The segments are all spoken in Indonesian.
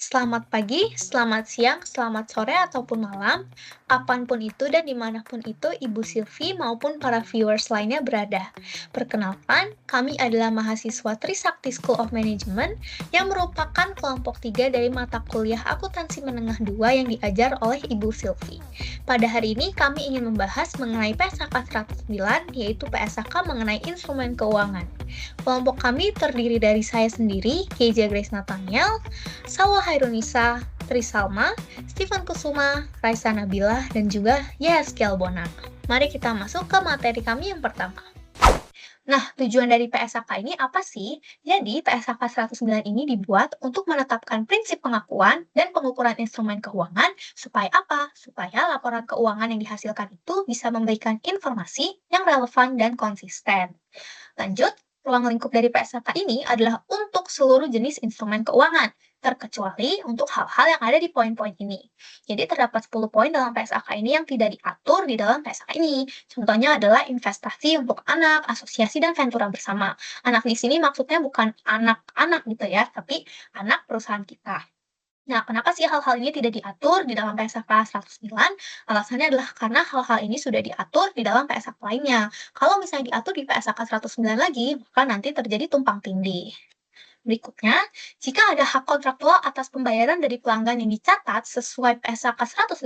Selamat pagi, selamat siang, selamat sore, ataupun malam, kapanpun itu dan dimanapun itu Ibu Silvi maupun para viewers lainnya berada. Perkenalkan, kami adalah mahasiswa Trisakti School of Management yang merupakan kelompok 3 dari mata kuliah Akuntansi Menengah 2 yang diajar oleh Ibu Silvi. Pada hari ini kami ingin membahas mengenai PSAK 109, yaitu PSAK mengenai instrumen keuangan. Kelompok kami terdiri dari saya sendiri, KJ Grace Nathaniel, Salwa Hairunisa, Trisalma, Stephen Kusuma, Raisa Nabila, dan juga Yaskiel Bonak. Mari kita masuk ke materi kami yang pertama. Nah, tujuan dari PSAK ini apa sih? Jadi, PSAK 109 ini dibuat untuk menetapkan prinsip pengakuan dan pengukuran instrumen keuangan supaya apa? Supaya laporan keuangan yang dihasilkan itu bisa memberikan informasi yang relevan dan konsisten. Lanjut, ruang lingkup dari PSAK ini adalah untuk seluruh jenis instrumen keuangan, terkecuali untuk hal-hal yang ada di poin-poin ini. Jadi terdapat 10 poin dalam PSAK ini yang tidak diatur di dalam PSAK ini. Contohnya adalah investasi untuk anak, asosiasi, dan ventura bersama. Anak di sini maksudnya bukan anak-anak gitu ya, tapi anak perusahaan kita. Nah, kenapa sih hal-hal ini tidak diatur di dalam PSAK 109? Alasannya adalah karena hal-hal ini sudah diatur di dalam PSAK lainnya. Kalau misalnya diatur di PSAK 109 lagi, maka nanti terjadi tumpang tindih. Berikutnya, jika ada hak kontraktual atas pembayaran dari pelanggan yang dicatat sesuai PSAK 115,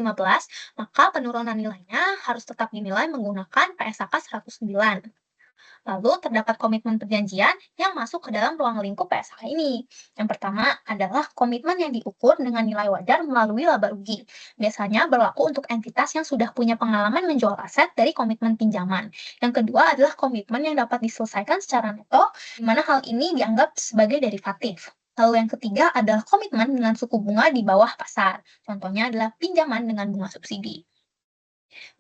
maka penurunan nilainya harus tetap dinilai menggunakan PSAK 109. Lalu terdapat komitmen perjanjian yang masuk ke dalam ruang lingkup PSK ini. Yang pertama adalah komitmen yang diukur dengan nilai wajar melalui laba rugi. Biasanya berlaku untuk entitas yang sudah punya pengalaman menjual aset dari komitmen pinjaman. Yang kedua adalah komitmen yang dapat diselesaikan secara neto, di mana hal ini dianggap sebagai derivatif. Lalu yang ketiga adalah komitmen dengan suku bunga di bawah pasar. Contohnya adalah pinjaman dengan bunga subsidi.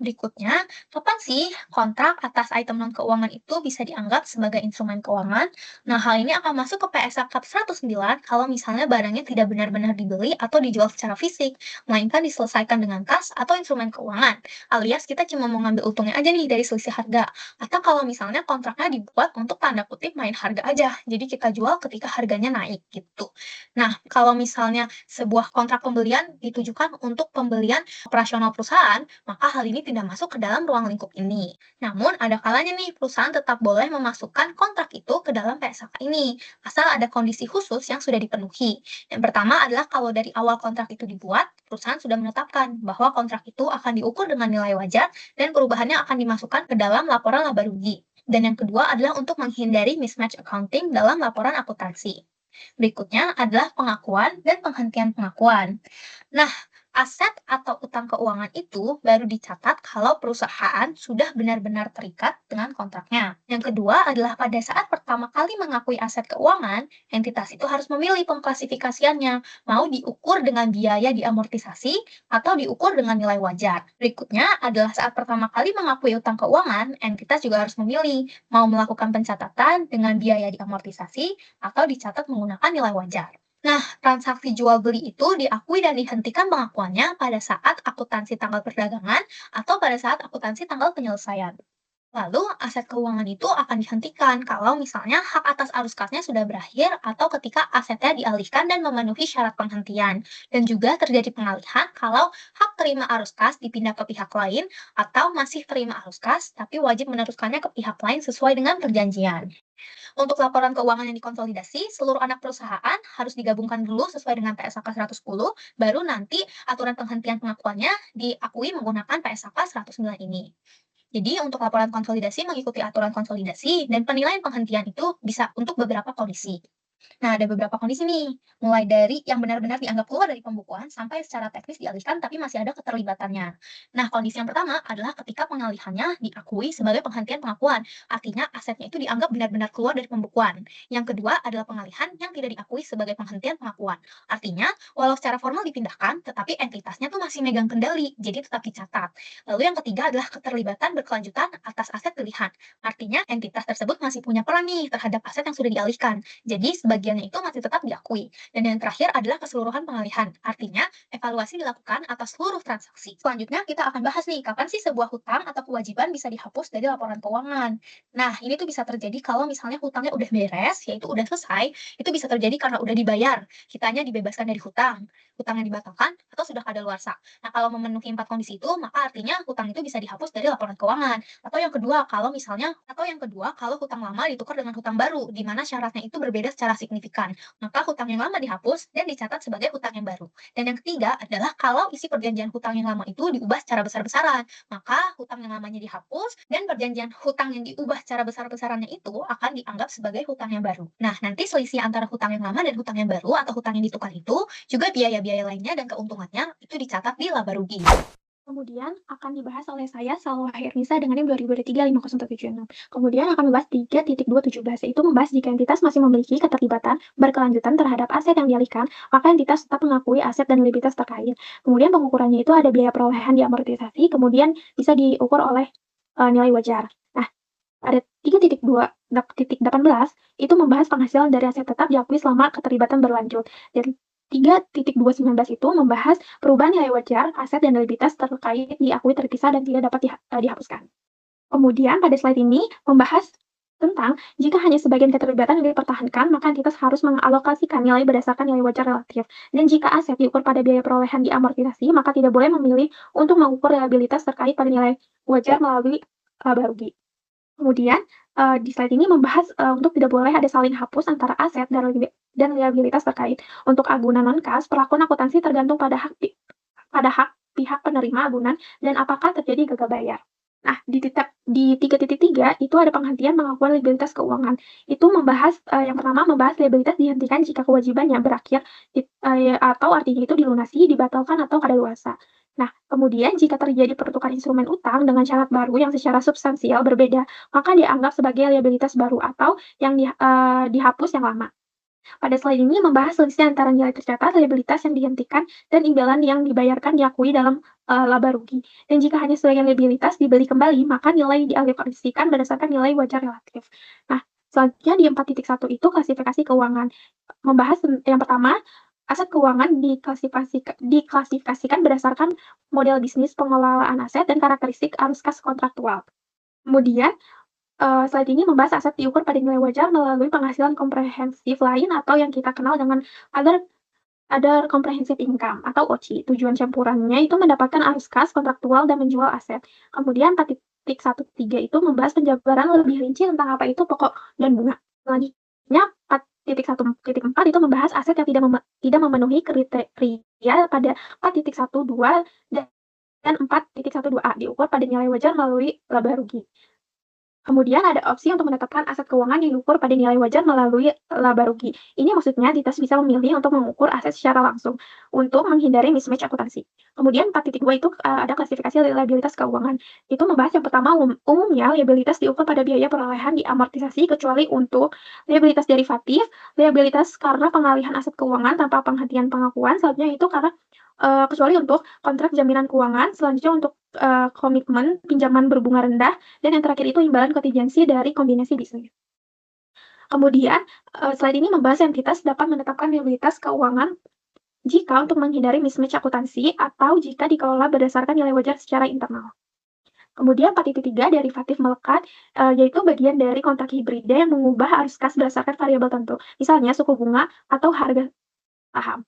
Berikutnya, kapan sih kontrak atas item non-keuangan itu bisa dianggap sebagai instrumen keuangan? Nah, hal ini akan masuk ke PSAK 109 kalau misalnya barangnya tidak benar-benar dibeli atau dijual secara fisik, melainkan diselesaikan dengan kas atau instrumen keuangan, alias kita cuma mau ngambil untungnya aja nih dari selisih harga. Atau kalau misalnya kontraknya dibuat untuk tanda kutip main harga aja, jadi kita jual ketika harganya naik gitu. Nah, kalau misalnya sebuah kontrak pembelian ditujukan untuk pembelian operasional perusahaan, maka hal ini tidak masuk ke dalam ruang lingkup ini. Namun, ada kalanya nih perusahaan tetap boleh memasukkan kontrak itu ke dalam PSAK ini, asal ada kondisi khusus yang sudah dipenuhi. Yang pertama adalah kalau dari awal kontrak itu dibuat, perusahaan sudah menetapkan bahwa kontrak itu akan diukur dengan nilai wajar dan perubahannya akan dimasukkan ke dalam laporan laba rugi. Dan yang kedua adalah untuk menghindari mismatch accounting dalam laporan akuntansi. Berikutnya adalah pengakuan dan penghentian pengakuan. Nah, aset atau utang keuangan itu baru dicatat kalau perusahaan sudah benar-benar terikat dengan kontraknya. Yang kedua adalah pada saat pertama kali mengakui aset keuangan, entitas itu harus memilih pengklasifikasiannya, mau diukur dengan biaya diamortisasi atau diukur dengan nilai wajar. Berikutnya adalah saat pertama kali mengakui utang keuangan, entitas juga harus memilih mau melakukan pencatatan dengan biaya diamortisasi atau dicatat menggunakan nilai wajar. Nah, transaksi jual beli itu diakui dan dihentikan pengakuannya pada saat akuntansi tanggal perdagangan atau pada saat akuntansi tanggal penyelesaian. Lalu, aset keuangan itu akan dihentikan kalau misalnya hak atas arus kasnya sudah berakhir atau ketika asetnya dialihkan dan memenuhi syarat penghentian. Dan juga terjadi pengalihan kalau hak terima arus kas dipindah ke pihak lain atau masih terima arus kas tapi wajib meneruskannya ke pihak lain sesuai dengan perjanjian. Untuk laporan keuangan yang dikonsolidasi, seluruh anak perusahaan harus digabungkan dulu sesuai dengan PSAK 110, baru nanti aturan penghentian pengakuannya diakui menggunakan PSAK 109 ini. Jadi, untuk laporan konsolidasi mengikuti aturan konsolidasi dan penilaian penghentian itu bisa untuk beberapa kondisi. Nah, ada beberapa kondisi nih, mulai dari yang benar-benar dianggap keluar dari pembukuan sampai secara teknis dialihkan tapi masih ada keterlibatannya. Nah, kondisi yang pertama adalah ketika pengalihannya diakui sebagai penghentian pengakuan, artinya asetnya itu dianggap benar-benar keluar dari pembukuan. Yang kedua adalah pengalihan yang tidak diakui sebagai penghentian pengakuan, artinya walau secara formal dipindahkan, tetapi entitasnya tuh masih megang kendali, jadi tetap dicatat. Lalu yang ketiga adalah keterlibatan berkelanjutan atas aset pilihan, artinya entitas tersebut masih punya peran nih terhadap aset yang sudah dialihkan. Jadi sebagiannya itu masih tetap diakui. Dan yang terakhir adalah keseluruhan pengalihan. Artinya, evaluasi dilakukan atas seluruh transaksi. Selanjutnya, kita akan bahas nih, kapan sih sebuah hutang atau kewajiban bisa dihapus dari laporan keuangan. Nah, ini tuh bisa terjadi kalau misalnya hutangnya udah beres, yaitu udah selesai, itu bisa terjadi karena udah dibayar. Kitanya dibebaskan dari hutangnya dibatalkan, atau sudah kadaluarsa. Nah, kalau memenuhi 4 kondisi itu, maka artinya hutang itu bisa dihapus dari laporan keuangan. Atau yang kedua, kalau hutang lama ditukar dengan hutang baru, di mana syaratnya itu berbeda secara signifikan. Maka hutang yang lama dihapus dan dicatat sebagai hutang yang baru. Dan yang ketiga adalah kalau isi perjanjian hutang yang lama itu diubah secara besar-besaran, maka hutang yang lamanya dihapus dan perjanjian hutang yang diubah secara besar-besarannya itu akan dianggap sebagai hutang yang baru. Nah, nanti selisih antara hutang yang lama dan hutang yang baru atau hutang yang ditukar itu juga biaya-biaya lainnya dan keuntungannya itu dicatat di laba rugi. Kemudian akan dibahas oleh saya, Salwa Hairnisa dengan NIM 2023-50176. Kemudian akan membahas 3.217, yaitu membahas jika entitas masih memiliki keterlibatan berkelanjutan terhadap aset yang dialihkan, maka entitas tetap mengakui aset dan likuiditas terkait. Kemudian pengukurannya itu ada biaya perolehan diamortisasi, kemudian bisa diukur oleh nilai wajar. Nah, ada 3.2.18 itu membahas penghasilan dari aset tetap diakui selama keterlibatan berlanjut. Dan 3.219 itu membahas perubahan nilai wajar, aset, dan likuiditas terkait diakui terpisah dan tidak dapat dihapuskan. Kemudian pada slide ini membahas tentang jika hanya sebagian keterlibatan yang dipertahankan, maka entitas harus mengalokasikan nilai berdasarkan nilai wajar relatif. Dan jika aset diukur pada biaya perolehan diamortisasi, maka tidak boleh memilih untuk mengukur reliabilitas terkait pada nilai wajar melalui laba rugi. Kemudian di slide ini membahas untuk tidak boleh ada saling hapus antara aset dan liabilitas terkait. Untuk agunan non-kas, perlakuan akuntansi tergantung pada hak pihak penerima agunan dan apakah terjadi gagal bayar. Nah, di 3.3 itu ada penghentian pengakuan liabilitas keuangan. Itu membahas yang pertama membahas liabilitas dihentikan jika kewajibannya berakhir atau artinya itu dilunasi, dibatalkan atau kadaluarsa. Nah, kemudian jika terjadi pertukaran instrumen utang dengan syarat baru yang secara substansial berbeda, maka dianggap sebagai liabilitas baru atau yang dihapus yang lama. Pada slide ini membahas selisih antara nilai tercatat, liabilitas yang dihentikan, dan imbalan yang dibayarkan diakui dalam laba rugi. Dan jika hanya sebagian liabilitas dibeli kembali, maka nilai dialokasikan berdasarkan nilai wajar relatif. Nah, selanjutnya di 4.1 itu klasifikasi keuangan. Membahas yang pertama, aset keuangan diklasifikasikan berdasarkan model bisnis pengelolaan aset dan karakteristik arus kas kontraktual. Kemudian, slide ini membahas aset diukur pada nilai wajar melalui penghasilan komprehensif lain atau yang kita kenal dengan other comprehensive income atau OCI. Tujuan campurannya itu mendapatkan arus kas kontraktual dan menjual aset. Kemudian 4.13 itu membahas penjabaran lebih rinci tentang apa itu pokok dan bunga. Selanjutnya 4.1.4 itu membahas aset yang tidak memenuhi kriteria pada 4.12 dan 4.12a diukur pada nilai wajar melalui laba rugi. Kemudian ada opsi untuk menetapkan aset keuangan yang diukur pada nilai wajar melalui laba rugi. Ini maksudnya entitas bisa memilih untuk mengukur aset secara langsung untuk menghindari mismatch akuntansi. Kemudian 4.2 itu ada klasifikasi liabilitas keuangan. Itu membahas yang pertama umumnya liabilitas diukur pada biaya perolehan diamortisasi kecuali untuk liabilitas derivatif, liabilitas karena pengalihan aset keuangan tanpa penghentian pengakuan, selanjutnya itu karena kecuali untuk kontrak jaminan keuangan, selanjutnya untuk komitmen pinjaman berbunga rendah, dan yang terakhir itu imbalan kontingensi dari kombinasi bisnis. Kemudian, slide ini membahas entitas dapat menetapkan liabilitas keuangan jika untuk menghindari mismatch akuntansi atau jika dikelola berdasarkan nilai wajar secara internal. Kemudian 4.3 derivatif melekat, yaitu bagian dari kontrak hibrida yang mengubah arus kas berdasarkan variabel tertentu, misalnya suku bunga atau harga saham.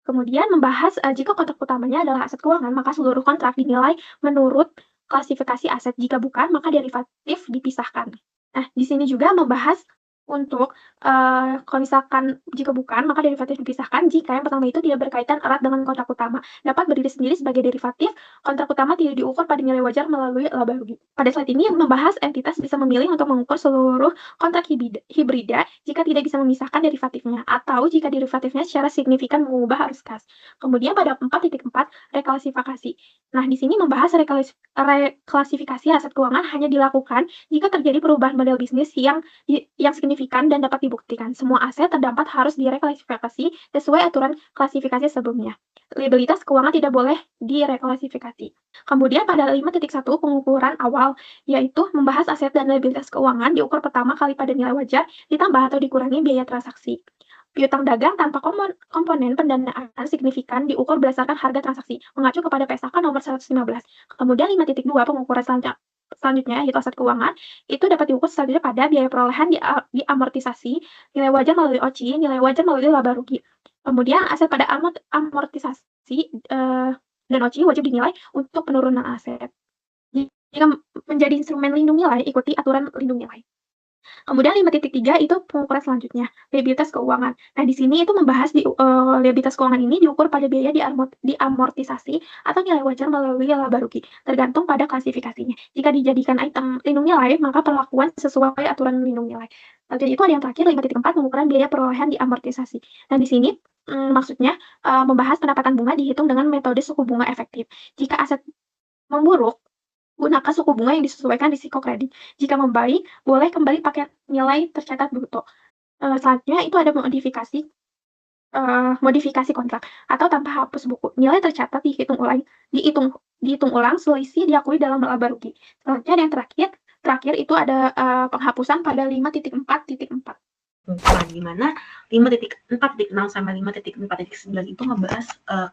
Kemudian membahas jika kontrak utamanya adalah aset keuangan, maka seluruh kontrak dinilai menurut klasifikasi aset. Jika bukan, maka derivatif dipisahkan. Nah, di sini juga membahas untuk kalau misalkan jika bukan, maka derivatif dipisahkan jika yang pertama itu tidak berkaitan erat dengan kontrak utama. Dapat berdiri sendiri sebagai derivatif, kontrak utama tidak diukur pada nilai wajar melalui laba rugi. Pada slide ini membahas entitas bisa memilih untuk mengukur seluruh kontrak hibrida jika tidak bisa memisahkan derivatifnya, atau jika derivatifnya secara signifikan mengubah arus kas. Kemudian pada 4.4, reklasifikasi. Nah, di sini membahas reklasifikasi aset keuangan hanya dilakukan jika terjadi perubahan model bisnis yang signifikan signifikan dan dapat dibuktikan. Semua aset terdampak harus direklasifikasi sesuai aturan klasifikasi sebelumnya. Liabilitas keuangan tidak boleh direklasifikasi. Kemudian pada 5.1 pengukuran awal, yaitu membahas aset dan liabilitas keuangan diukur pertama kali pada nilai wajar ditambah atau dikurangi biaya transaksi. Piutang dagang tanpa komponen pendanaan signifikan diukur berdasarkan harga transaksi, mengacu kepada PSAK nomor 115. Kemudian 5.2 pengukuran selanjutnya yaitu aset keuangan, itu dapat diukur selanjutnya pada biaya perolehan diamortisasi, nilai wajar melalui OCI, nilai wajar melalui laba rugi. Kemudian aset pada amortisasi dan OCI wajib dinilai untuk penurunan aset. Jika menjadi instrumen lindung nilai, ikuti aturan lindung nilai. Kemudian 5.3 itu pengukuran selanjutnya, liabilitas keuangan. Nah, di sini itu membahas liabilitas keuangan ini diukur pada biaya diamortisasi atau nilai wajar melalui laba rugi, tergantung pada klasifikasinya. Jika dijadikan item lindung nilai, maka perlakuan sesuai aturan lindung nilai. Selanjutnya itu ada yang terakhir 5.4 pengukuran biaya perolehan diamortisasi. Nah, di sini maksudnya membahas pendapatan bunga dihitung dengan metode suku bunga efektif. Jika aset memburuk, gunakan suku bunga yang disesuaikan risiko kredit. Jika membaik, boleh kembali pakai nilai tercatat bruto. Selanjutnya itu ada modifikasi kontrak atau tanpa hapus buku. Nilai tercatat dihitung ulang selisih diakui dalam laba rugi. Selanjutnya ada yang terakhir itu ada penghapusan pada 5.4.4. Nah, di mana 5.4.0 sampai 5.4.9 itu ngebahas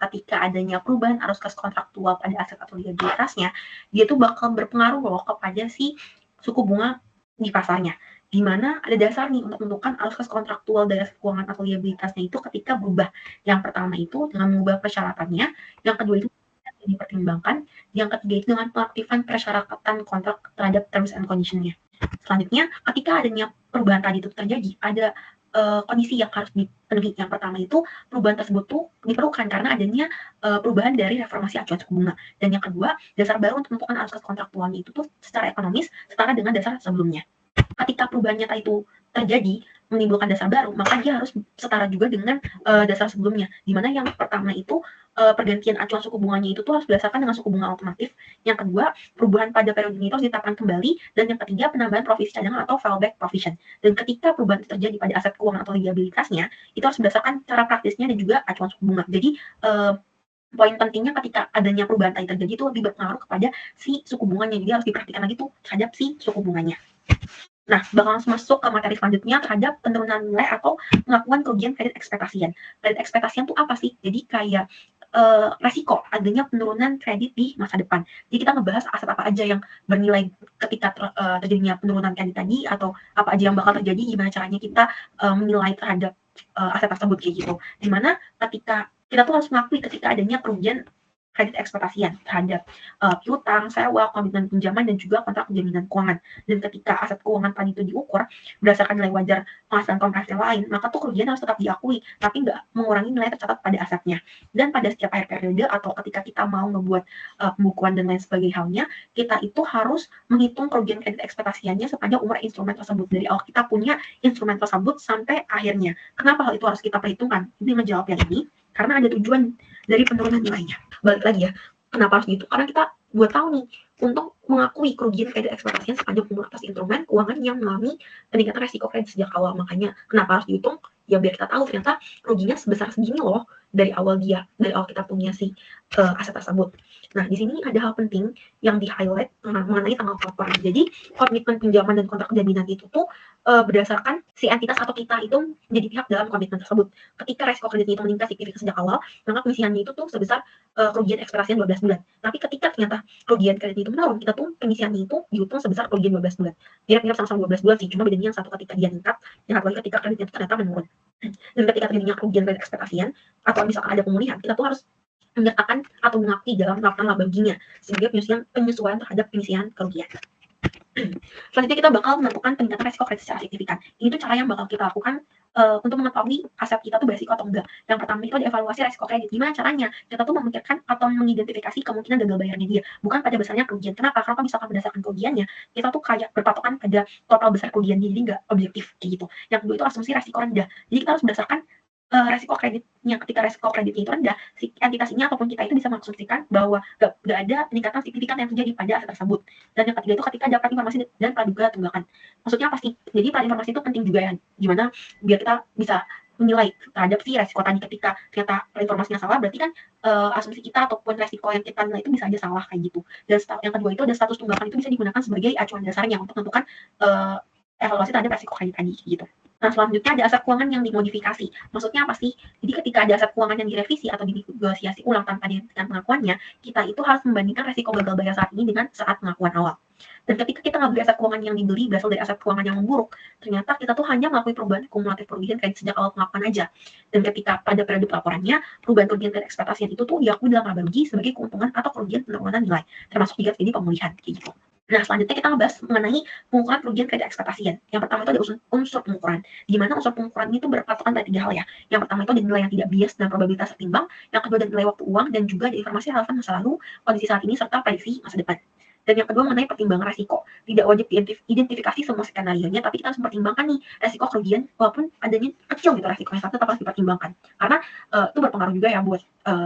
ketika adanya perubahan arus kas kontraktual pada aset atau liabilitasnya, dia tuh bakal berpengaruh loh kepada si suku bunga di pasarnya. Di mana ada dasar nih untuk menentukan arus kas kontraktual dari aset keuangan atau liabilitasnya itu ketika berubah. Yang pertama itu dengan mengubah persyaratannya, yang kedua itu dipertimbangkan, yang ketiga itu dengan pengaktifan persyaratan kontrak terhadap terms and condition-nya. Selanjutnya, ketika adanya perubahan tadi itu terjadi, ada kondisi yang harus dipenuhi. Yang pertama itu perubahan tersebut tuh diperlukan karena adanya perubahan dari reformasi acuan suku bunga. Dan yang kedua, dasar baru untuk menentukan arus kas kontraktualnya itu tuh secara ekonomis setara dengan dasar sebelumnya. Ketika perubahan nyata itu terjadi menimbulkan dasar baru, maka dia harus setara juga dengan dasar sebelumnya. Dimana yang pertama itu pergantian acuan suku bunganya itu tuh harus berdasarkan dengan suku bunga alternatif. Yang kedua, perubahan pada periode ini harus ditetapkan kembali. Dan yang ketiga, penambahan provisi cadangan atau fallback provision. Dan ketika perubahan itu terjadi pada aset keuangan atau liabilitasnya, itu harus berdasarkan cara praktisnya dan juga acuan suku bunga. Jadi poin pentingnya ketika adanya perubahan tadi terjadi itu lebih berpengaruh kepada si suku bunganya. Jadi harus diperhatikan lagi tuh terhadap si suku bunganya. Nah, bakal langsung masuk ke materi selanjutnya terhadap penurunan nilai atau pengakuan kerugian kredit ekspektasian. Kredit ekspektasian itu apa sih? Jadi kayak resiko adanya penurunan kredit di masa depan. Jadi kita ngebahas aset apa aja yang bernilai ketika terjadinya penurunan kredit tadi, atau apa aja yang bakal terjadi, gimana caranya kita menilai terhadap aset tersebut kayak gitu. Dimana ketika kita tuh harus mengakui ketika adanya kerugian kredit ekspektasian terhadap piutang, sewa, komitmen pinjaman, dan juga kontrak jaminan keuangan. Dan ketika aset keuangan tadi itu diukur berdasarkan nilai wajar penghasilan komersial lain, maka tuh kerugian harus tetap diakui, tapi nggak mengurangi nilai tercatat pada asetnya. Dan pada setiap akhir periode atau ketika kita mau ngebuat pembukuan dan lain sebagainya halnya, kita itu harus menghitung kerugian kredit ekspektasiannya sepanjang umur instrumen tersebut. Dari awal kita punya instrumen tersebut sampai akhirnya. Kenapa hal itu harus kita perhitungkan? Ini ngejawab yang ini, karena ada tujuan dari penurunan nilainya. Balik lagi ya, kenapa harus gitu? Karena kita buat tahu nih, untuk mengakui kerugian kredit ekspektasian sepanjang umur atas instrumen keuangan yang mengalami peningkatan resiko kredit sejak awal. Makanya kenapa harus dihitung? Ya biar kita tahu ternyata ruginya sebesar segini loh dari awal kita punya si aset tersebut. Nah, di sini ada hal penting yang di-highlight mengenai tanggal pelaporan. Jadi, komitmen pinjaman dan kontrak jaminan itu tuh berdasarkan si entitas atau kita itu menjadi pihak dalam komitmen tersebut. Ketika resiko kredit itu meningkat signifikan sejak awal, maka pengisiannya itu tuh sebesar kerugian ekspektasian 12 bulan. Tapi ketika ternyata kerugian kredit itu menurun, kita tuh pengisiannya itu dihitung sebesar kerugian 12 bulan. Mirip-mirip sama-sama 12 bulan sih, cuma bedanya yang satu ketika dia meningkat, yang satu lagi ketika kreditnya itu ternyata menurun. Dan ketika terjadinya kerugian kredit ekspektasian, atau misalkan ada pemulihan, kita tuh harus menyertakan atau mengakui dalam melakukan laba ruginya sebagai penyesuaian terhadap pengisian kerugian. Selanjutnya kita bakal menentukan peningkatan resiko kredit secara signifikan. Ini tuh cara yang bakal kita lakukan untuk mengetahui aset kita tuh beresiko atau enggak. Yang pertama itu ada evaluasi resiko kredit. Gimana caranya? Kita tuh memikirkan atau mengidentifikasi kemungkinan gagal bayarnya dia, bukan pada besarnya kerugian. Kenapa? Karena misalkan berdasarkan kerugiannya, kita tuh kayak berpatokan pada total besar kerugian dia, jadi nggak objektif kayak gitu. Yang kedua itu asumsi resiko rendah. Jadi kita harus berdasarkan resiko kreditnya. Ketika resiko kreditnya itu rendah, si entitas ini ataupun kita itu bisa mengasumsikan bahwa nggak ada peningkatan signifikan yang terjadi pada aset tersebut. Dan yang ketiga itu ketika dapat informasi dan praduga tunggakan. Maksudnya apa sih? Jadi informasi itu penting juga ya, gimana biar kita bisa menilai terhadap si resiko tadi. Ketika ternyata informasinya salah, berarti kan asumsi kita ataupun resiko yang kita nilai itu bisa aja salah kayak gitu. Dan yang kedua itu ada status tunggakan, itu bisa digunakan sebagai acuan dasarnya untuk menentukan evaluasi terhadap resiko kredit tadi gitu. Nah, selanjutnya ada aset keuangan yang dimodifikasi. Maksudnya apa sih? Jadi ketika ada aset keuangan yang direvisi atau dinegosiasi ulang tanpa dihentikan pengakuannya, kita itu harus membandingkan resiko gagal bayar saat ini dengan saat pengakuan awal. Dan ketika kita ngambil aset keuangan yang dibeli berasal dari aset keuangan yang memburuk, ternyata kita tuh hanya mengakui perubahan kumulatif kerugian kredit sejak awal pengakuan aja. Dan ketika pada periode pelaporannya, perubahan kerugian kredit ekspektasi itu tuh diakui dalam laba rugi sebagai keuntungan atau kerugian penurunan nilai, termasuk juga jadi pemulihan kayak gitu. Nah, selanjutnya kita ngebahas mengenai pengukuran kerugian kredit ekspektasian. Yang pertama itu ada unsur pengukuran, di mana unsur pengukuran itu berpatokan pada 3 hal ya. Yang pertama itu ada nilai yang tidak bias dan probabilitas tertimbang, yang kedua ada nilai waktu uang, dan juga ada informasi relevan masa lalu, kondisi saat ini, serta prediksi masa depan. Dan yang kedua mengenai pertimbangan resiko. Tidak wajib diidentifikasi semua skenario-nya, tapi kita harus mempertimbangkan nih resiko kerugian, walaupun adanya kecil gitu resikonya, tetap harus dipertimbangkan. Karena itu berpengaruh juga ya buat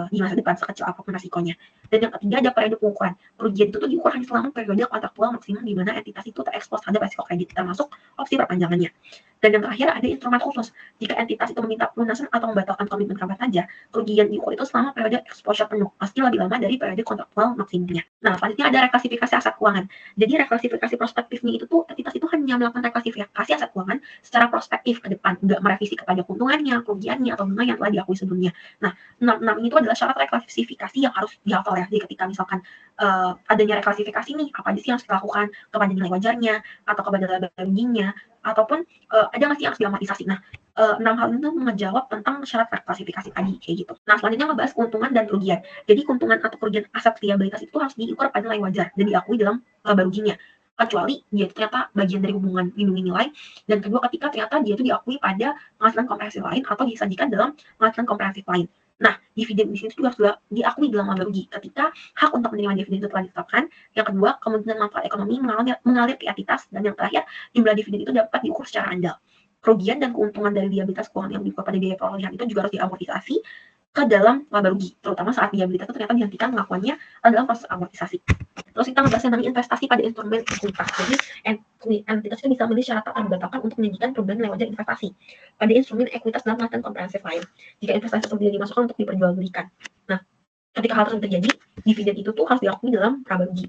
di masa depan, sekecil apapun resikonya. Dan yang ketiga ada periode pengukuran. Kerugian itu tuh diukur hanya selama periode kontraktual maksimum di mana entitas itu terekspos terhadap resiko kredit, termasuk opsi perpanjangannya. Dan yang terakhir ada instrumen khusus. Jika entitas itu meminta pelunasan atau membatalkan komitmen kapan saja, kerugian diukur itu selama periode exposure penuh, meski lebih lama dari periode kontraktual maksimumnya. Nah, selanjutnya ada reklasifikasi aset keuangan. Jadi reklasifikasi prospektifnya itu tuh entitas itu hanya melakukan reklasifikasi aset keuangan secara prospektif ke depan, nggak merevisi kepada keuntungannya, kerugiannya, atau bunga yang telah diakui sebelumnya. Nah, 6 ini itu adalah syarat reklasifikasi yang harus dihafal ya. Jadi ketika misalkan adanya reklasifikasi nih, apa aja sih yang harus dilakukan kepada nilai wajarnya atau kepada laba ruginya, ataupun ada nggak sih yang harus diamortisasi. Nah, 6 hal itu menjawab tentang syarat reklasifikasi tadi kayak gitu. Nah, selanjutnya ngebahas keuntungan dan kerugian. Jadi keuntungan atau kerugian aset liabilitas itu harus diukur pada nilai wajar dan diakui dalam laba ruginya, kecuali dia itu ternyata bagian dari hubungan lindungi nilai, dan kedua ketika ternyata dia itu diakui pada penghasilan komprehensif lain atau disajikan dalam penghasilan komprehensif lain. Nah, dividen di sini juga harus diakui dalam laba rugi ketika hak untuk menerima dividen itu telah ditetapkan. Yang kedua, kemungkinan manfaat ekonomi mengalir ke entitas, dan yang terakhir, jumlah dividen itu dapat diukur secara andal. Kerugian dan keuntungan dari liabilitas keuangan yang diukur pada biaya perolehan itu juga harus diamortisasi ke dalam laba rugi, terutama saat liabilitas itu ternyata dihentikan pengakuannya dalam proses amortisasi. Terus kita ngebahas tentang investasi pada instrumen ekuitas. Jadi entitas itu bisa memilih syarat atau membatalkan untuk menyajikan perubahan nilai wajar investasi pada instrumen ekuitas dalam penghasilan komprehensif lain jika investasi tersebut tidak dimasukkan untuk diperjualbelikan. Nah, ketika hal tersebut terjadi, dividen itu tuh harus diakui dalam laba rugi.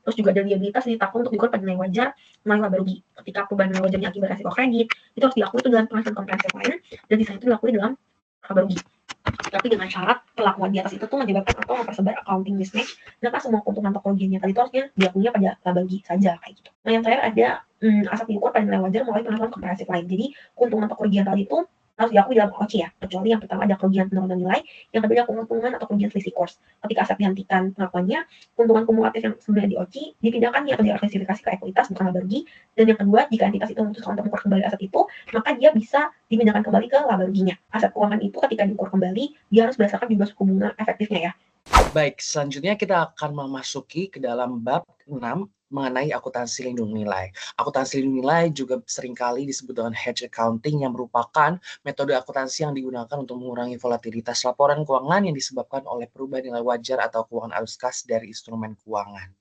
Terus juga ada liabilitas ditakung untuk diukur pada nilai wajar melalui laba rugi. Ketika perubahan nilai wajarnya akibat resiko kredit, itu harus diakui itu dalam penghasilan komprehensif lain, dan sisanya itu diakui dalam laba rugi. Tapi dengan syarat perlakuan di atas itu tuh menyebabkan atau mempersebar accounting mismatch, maka semua keuntungan atau kerugiannya tadi itu harusnya diakuinya pada laba rugi saja kayak gitu. Nah, yang terakhir ada aset diukur pada nilai wajar melalui penghasilan komprehensif lain. Jadi keuntungan atau kerugian tadi itu harus diakui dalam OC ya, kecuali yang pertama ada kerugian penurunan nilai, yang kedua ada keuntungan atau kerugian selisih kurs. Ketika aset dihentikan pengakuannya, keuntungan kumulatif yang sebelumnya di OC dipindahkan atau direklasifikasi ke ekuitas bukan laba rugi. Dan yang kedua, jika entitas itu memutuskan untuk mengukur kembali aset itu, maka dia bisa dipindahkan kembali ke laba ruginya. Aset keuangan itu ketika diukur kembali, dia harus berdasarkan juga suku bunga efektifnya ya. Baik, selanjutnya kita akan memasuki ke dalam bab 6 mengenai akuntansi lindung nilai. Akuntansi lindung nilai juga seringkali disebut dengan hedge accounting, yang merupakan metode akuntansi yang digunakan untuk mengurangi volatilitas laporan keuangan yang disebabkan oleh perubahan nilai wajar atau keuangan arus kas dari instrumen keuangan.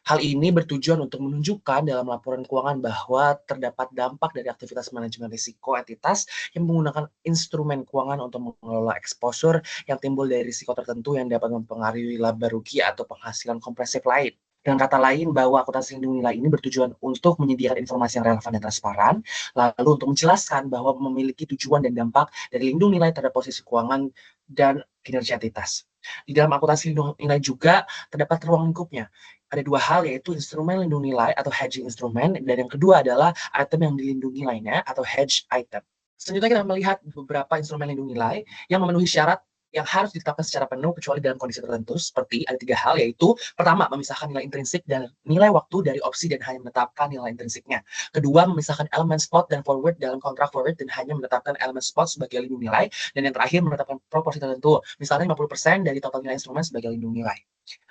Hal ini bertujuan untuk menunjukkan dalam laporan keuangan bahwa terdapat dampak dari aktivitas manajemen risiko entitas yang menggunakan instrumen keuangan untuk mengelola exposure yang timbul dari risiko tertentu yang dapat mempengaruhi laba rugi atau penghasilan komprehensif lain. Dengan kata lain, bahwa akuntansi lindung nilai ini bertujuan untuk menyediakan informasi yang relevan dan transparan, lalu untuk menjelaskan bahwa memiliki tujuan dan dampak dari lindung nilai terhadap posisi keuangan dan kinerja entitas. Di dalam akuntansi lindung nilai juga terdapat ruang lingkupnya. Ada 2 hal, yaitu instrumen lindung nilai atau hedging instrumen, dan yang kedua adalah item yang dilindungi lainnya atau hedge item. Selanjutnya kita melihat beberapa instrumen lindung nilai yang memenuhi syarat yang harus ditetapkan secara penuh kecuali dalam kondisi tertentu, seperti ada 3 hal, yaitu pertama, memisahkan nilai intrinsik dan nilai waktu dari opsi dan hanya menetapkan nilai intrinsiknya. Kedua, memisahkan elemen spot dan forward dalam kontrak forward dan hanya menetapkan elemen spot sebagai lindung nilai. Dan yang terakhir, menetapkan proporsi tertentu, misalnya 50% dari total nilai instrumen sebagai lindung nilai.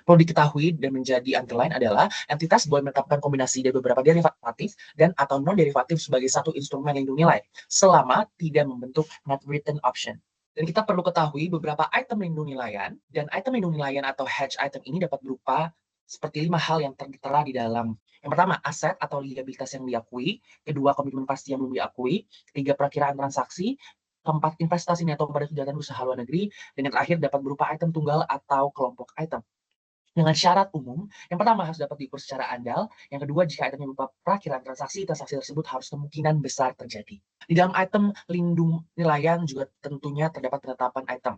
Perlu diketahui dan menjadi underline adalah entitas boleh menetapkan kombinasi dari beberapa derivatif dan atau non-derivatif sebagai satu instrumen lindung nilai selama tidak membentuk net return option. Dan kita perlu ketahui beberapa item lindung nilaian, dan item lindung nilaian atau hedge item ini dapat berupa seperti 5 hal yang tertera di dalam. Yang pertama, aset atau liabilitas yang diakui. Kedua, komitmen pasti yang belum diakui. Ketiga, perakiraan transaksi. Keempat, investasi neto pada kegiatan usaha luar negeri. Dan yang terakhir, dapat berupa item tunggal atau kelompok item. Dengan syarat umum, yang pertama harus dapat diukur secara andal, yang kedua jika itemnya berupa perakiraan transaksi tersebut harus kemungkinan besar terjadi. Di dalam item lindung nilaian juga tentunya terdapat penetapan item.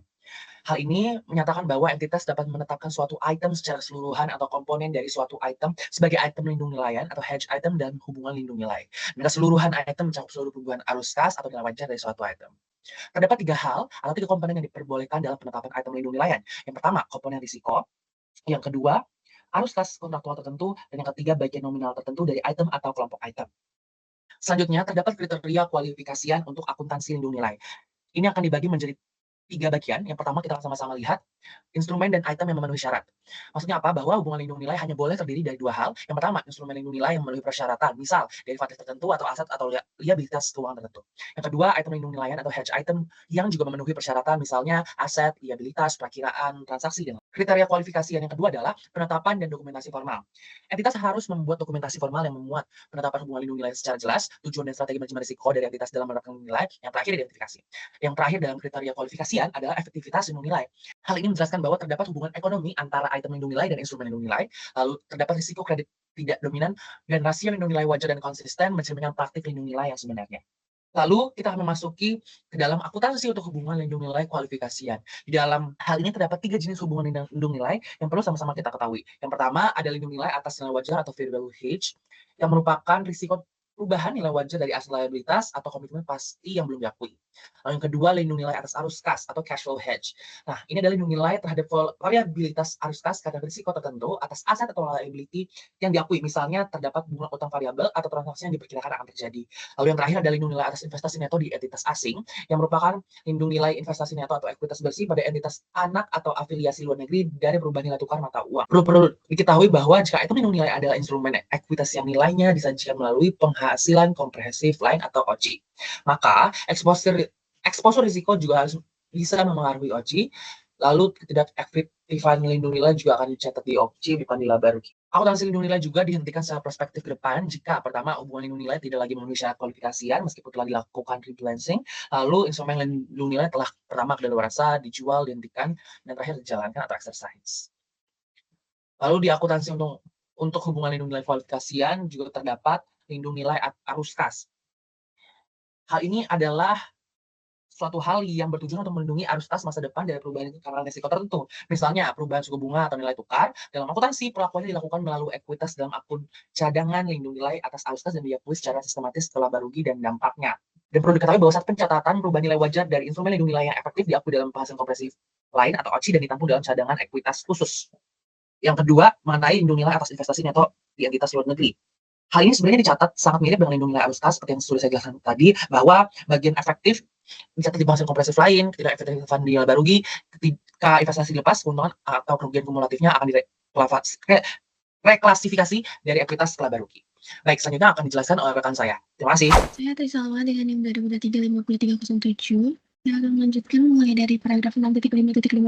Hal ini menyatakan bahwa entitas dapat menetapkan suatu item secara keseluruhan atau komponen dari suatu item sebagai item lindung nilaian atau hedge item dan hubungan lindung nilai. Dan keseluruhan item mencakup seluruh perubahan arus kas atau nilai wajar dari suatu item. Terdapat 3 hal atau 3 komponen yang diperbolehkan dalam penetapan item lindung nilaian. Yang pertama, komponen risiko. Yang kedua, arus kas kontraktual tertentu, dan yang ketiga, bagian nominal tertentu dari item atau kelompok item. Selanjutnya, terdapat kriteria kualifikasian untuk akuntansi lindung nilai. Ini akan dibagi menjadi 3 bagian. Yang pertama, kita akan sama-sama lihat instrumen dan item yang memenuhi syarat. Maksudnya apa? Bahwa hubungan lindung nilai hanya boleh terdiri dari 2 hal. Yang pertama, instrumen lindung nilai yang memenuhi persyaratan, misal derivatif tertentu atau aset atau liabilitas keuangan tertentu. Yang kedua, item lindung nilaian atau hedge item yang juga memenuhi persyaratan, misalnya aset, liabilitas, perakiraan transaksi, dan kriteria kualifikasi yang kedua adalah penetapan dan dokumentasi formal. Entitas harus membuat dokumentasi formal yang memuat penetapan hubungan lindung nilai secara jelas, tujuan dan strategi manajemen risiko dari entitas dalam menerapkan nilai. Yang terakhir, identifikasi. Yang terakhir dalam kriteria kualifikasian adalah efektivitas lindung nilai. Hal ini menjelaskan bahwa terdapat hubungan ekonomi antara item lindung nilai dan instrumen lindung nilai, lalu terdapat risiko kredit tidak dominan, dan rasio lindung nilai wajar dan konsisten mencerminkan praktik lindung nilai yang sebenarnya. Lalu kita akan memasuki ke dalam akuntansi untuk hubungan lindung nilai kualifikasian. Di dalam hal ini terdapat 3 jenis hubungan lindung nilai yang perlu sama-sama kita ketahui. Yang pertama, ada lindung nilai atas nilai wajar atau fair value hedge, yang merupakan risiko perubahan nilai wajar dari aset liabilitas atau komitmen pasti yang belum diakui. Lalu yang kedua, lindung nilai atas arus kas atau cash flow hedge. Nah, ini adalah lindung nilai terhadap variabilitas arus kas karena risiko tertentu atas aset atau liability yang diakui. Misalnya terdapat bunga utang variabel atau transaksi yang diperkirakan akan terjadi. Lalu yang terakhir ada lindung nilai atas investasi neto di entitas asing yang merupakan lindung nilai investasi neto atau ekuitas bersih pada entitas anak atau afiliasi luar negeri dari perubahan nilai tukar mata uang. Perlu diketahui bahwa jika itu lindung nilai adalah instrumen ekuitas yang nilainya disajikan melalui penghasilan komprehensif lain atau OCI, maka exposure risiko juga harus bisa memengaruhi OCI. Lalu ketidakefektifan lindung nilai juga akan dicatat di OCI, bukan di laba rugi. Akuntansi lindung nilai juga dihentikan secara perspektif ke depan jika pertama hubungan lindung nilai tidak lagi memenuhi syarat kualifikasian meskipun telah dilakukan rebalancing. Lalu instrumen lindung nilai telah pertama kedaluarsa, dijual, dihentikan, dan terakhir dijalankan atau exercise. Lalu di akuntansi untuk hubungan lindung nilai kualifikasian juga terdapat lindung nilai arus kas. Hal ini adalah suatu hal yang bertujuan untuk melindungi arus kas masa depan dari perubahan karena risiko tertentu. Misalnya perubahan suku bunga atau nilai tukar. Dalam akuntansi, perlakuannya dilakukan melalui ekuitas dalam akun cadangan lindung nilai atas arus kas dan diakui secara sistematis setelah laba rugi dan dampaknya. Dan perlu diketahui bahwa saat pencatatan perubahan nilai wajar dari instrumen lindung nilai yang efektif diakui dalam penghasilan kompresif lain atau OCI dan ditampung dalam cadangan ekuitas khusus. Yang kedua, mengenai lindung nilai atas investasi neto di entitas luar negeri. Hal ini sebenarnya dicatat sangat mirip dengan lindung nilai arus kas seperti yang sudah saya jelaskan tadi, bahwa bagian efektif dicatat di penghasilan kompresif lain, ketika efektifan di laba rugi, ketika investasi dilepas, keuntungan atau kerugian kumulatifnya akan direklasifikasi dari ekuitas ke laba rugi. Baik, selanjutnya akan dijelaskan oleh rekan saya. Terima kasih. Saya Trisalwa dengan NIM 2023-5307. Saya akan melanjutkan mulai dari paragraf 6.5.15.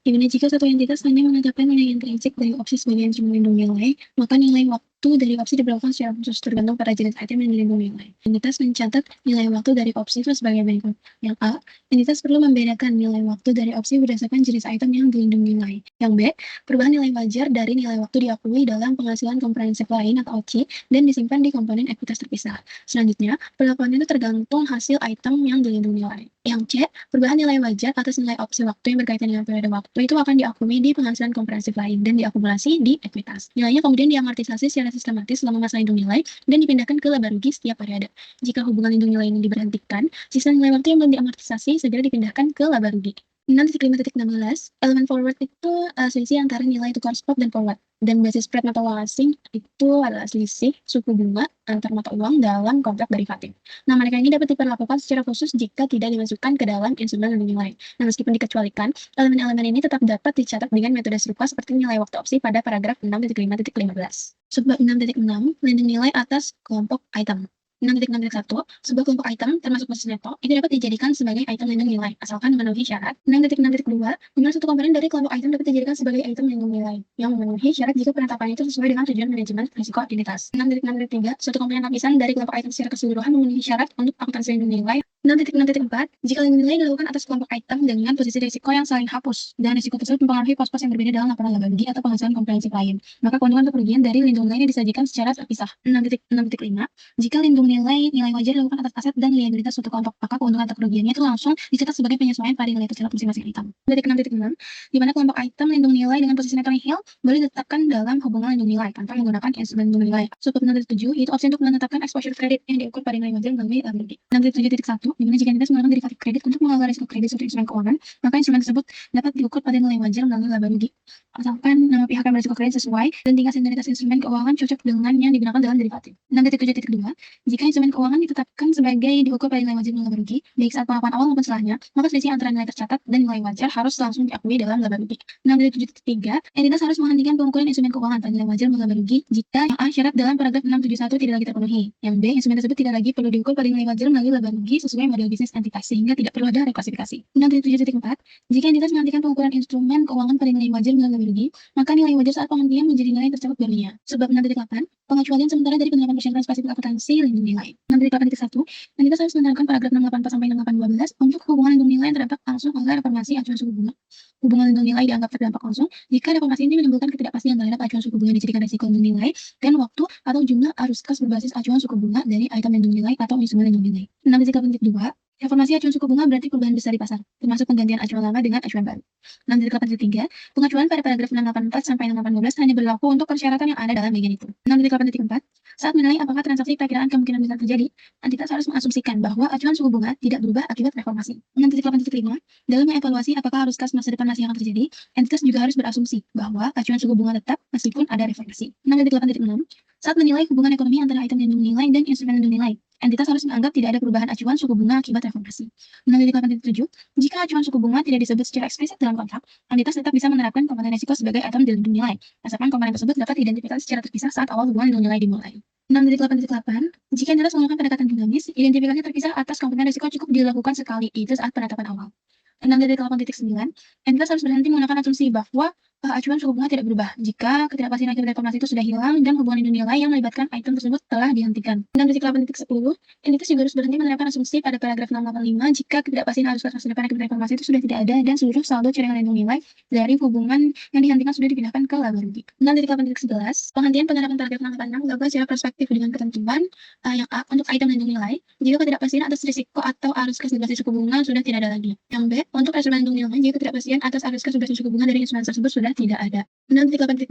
Di mana jika satu entitas hanya menetapkan nilai intrinsik dari opsi sebagai instrumen lindung nilai, maka nilai waktu dari opsi diberlakukan secara khusus tergantung pada jenis item yang dilindung nilai. Entitas mencatat nilai waktu dari opsi itu sebagai berikut. Yang A, entitas perlu membedakan nilai waktu dari opsi berdasarkan jenis item yang dilindung nilai. Yang B, perubahan nilai wajar dari nilai waktu diakui dalam penghasilan komprehensif lain atau OCI dan disimpan di komponen ekuitas terpisah. Selanjutnya, perlakuan itu tergantung hasil item yang dilindung nilai. Yang C, perubahan nilai wajar atas nilai opsi waktu yang berkaitan dengan periode waktu itu akan diakui di penghasilan komprehensif lain dan diakumulasi di ekuitas. Nilainya kemudian diamortisasi secara sistematis selama masa lindung nilai dan dipindahkan ke laba rugi setiap periode. Jika hubungan lindung nilai ini diberhentikan, sisa nilai waktu yang belum diamortisasi segera dipindahkan ke laba rugi. 6.5.16, elemen forward itu selisih antara nilai tukar spot dan forward. Dan basis spread mata uang asing itu adalah selisih suku bunga antar mata uang dalam kontrak derivatif. Nah, mereka ini dapat diperlakukan secara khusus jika tidak dimasukkan ke dalam instrumen lindung nilai. Nah, meskipun dikecualikan, elemen-elemen ini tetap dapat dicatat dengan metode serupa seperti nilai waktu opsi pada paragraf 6.5.15. Subbab 6.6, lindung nilai atas kelompok item. 6.6.1, sebuah kelompok item termasuk basis neto itu dapat dijadikan sebagai item lindung nilai asalkan memenuhi syarat. 6.6.2, di mana suatu komponen dari kelompok item dapat dijadikan sebagai item lindung nilai yang memenuhi syarat jika penetapan itu sesuai dengan tujuan manajemen risiko identitas. 6.6.3, suatu komponen lapisan dari kelompok item secara keseluruhan memenuhi syarat untuk akuntansi lindung nilai. 6.6.4, jika lindung nilai dilakukan atas kelompok item dengan posisi risiko yang saling hapus dan risiko tersebut mempengaruhi pos-pos yang berbeda dalam laporan laba rugi atau penghasilan komprehensif lain, maka keuntungan atau kerugian dari lindung nilai disajikan secara terpisah. 6.6.5, jika lindung nilai wajar dilakukan atas aset dan liabilitas suatu kelompok, maka keuntungan atau kerugiannya itu langsung dicatat sebagai penyesuaian pada nilai tersirat masing-masing item. 6.6.6, di mana kelompok item lindung nilai dengan posisi neto nihil boleh ditetapkan dalam hubungan lindung nilai tanpa menggunakan instrumen lindung nilai. Subbab 6.7 yaitu opsi untuk menetapkan exposure credit yang diukur pada nilai wajar melalui laba rugi. 6.7.1, di mana jika entitas menggunakan derivatif kredit untuk mengelola risiko kredit suatu instrumen keuangan, maka instrumen tersebut dapat diukur pada nilai wajar melalui laba rugi asalkan nama pihak yang berisiko kredit sesuai dan tingkat senioritas instrumen keuangan cocok dengan yang digunakan dalam derivatif. 6.7.2, jika instrumen keuangan ditetapkan sebagai diukur pada nilai wajar melalui laba rugi, baik saat pengakuan awal maupun setelahnya, maka selisih antara nilai tercatat dan nilai wajar harus langsung diakui dalam laba rugi. 6.7.3, entitas harus menghentikan pengukuran instrumen keuangan pada nilai wajar melalui laba rugi jika yang A syarat dalam paragraf 671 tidak lagi terpenuhi, yang B instrumen tersebut tidak lagi perlu diukur pada nilai wajar melalui laba rugi sesuai model bisnis entitas sehingga tidak perlu ada reklasifikasi. 6.7.4, jika entitas menghentikan pengukuran instrumen keuangan pada nilai wajar melalui laba rugi, maka nilai wajar saat penghentian menjadi nilai tercatat barunya. Sebab 6.8, pengecualian sementara dari penerapan persyarat spesifik akuntansi lindung nilai. 6.8.1, entitas harus menerapkan paragraf 684 sampai 612 untuk hubungan lindung nilai yang terdampak langsung oleh reformasi acuan suku bunga. Hubungan lindung nilai dianggap terdampak langsung jika reformasi ini menimbulkan ketidakpastian terhadap acuan suku bunga yang dijadikan risiko lindung nilai dan waktu atau jumlah arus kas berbasis acuan suku bunga dari item lindung nilai atau instrumen lindung nilai. 6.8.2, reformasi acuan suku bunga berarti perubahan besar di pasar, termasuk penggantian acuan lama dengan acuan baru. 6.8.3, pengacuan pada paragraf 684 sampai 612 hanya berlaku untuk persyaratan yang ada dalam bagian itu. 6.8.4, saat menilai apakah transaksi perkiraan kemungkinan besar terjadi, entitas harus mengasumsikan bahwa acuan suku bunga tidak berubah akibat reformasi. 6.8.5, dalam mengevaluasi apakah arus kas masa depan masih akan terjadi, entitas juga harus berasumsi bahwa acuan suku bunga tetap meskipun ada reformasi. 6.8.6, saat menilai hubungan ekonomi antara item lindung nilai dan instrumen lindung nilai, entitas harus menganggap tidak ada perubahan acuan suku bunga akibat reformasi. 6.8.7, jika acuan suku bunga tidak disebut secara eksplisit dalam kontrak, entitas tetap bisa menerapkan komponen risiko sebagai item lindung nilai, asalkan komponen tersebut dapat diidentifikasi secara terpisah saat awal hubungan lindung nilai dimulai. 6.8.8, jika entitas menggunakan pendekatan dinamis, identifikasi terpisah atas komponen risiko cukup dilakukan sekali, itu saat penetapan awal. 6.8.9, entitas harus berhenti menggunakan asumsi bahwa acuan suku bunga tidak berubah jika ketidakpastian akibat reformasi itu sudah hilang dan hubungan lindung nilai yang melibatkan item tersebut telah dihentikan. 6.8.10, entitas juga harus berhenti menerapkan asumsi pada paragraf 685 jika ketidakpastian arus kas masa depan akibat reformasi itu sudah tidak ada dan seluruh saldo cadangan lindung nilai dari hubungan yang dihentikan sudah dipindahkan ke laba rugi. 6.8.11, penghentian penerapan paragraf 686 dilakukan secara prospektif dengan ketentuan yang A untuk item lindung nilai jika ketidakpastian atas risiko atau arus kas berbasis suku bunga sudah tidak ada lagi. Yang B untuk instrumen lindung nilai jika ketidakpastian atas arus kas berbasis suku bunga dari instrumen tersebut sudah tidak ada. 6.8.12,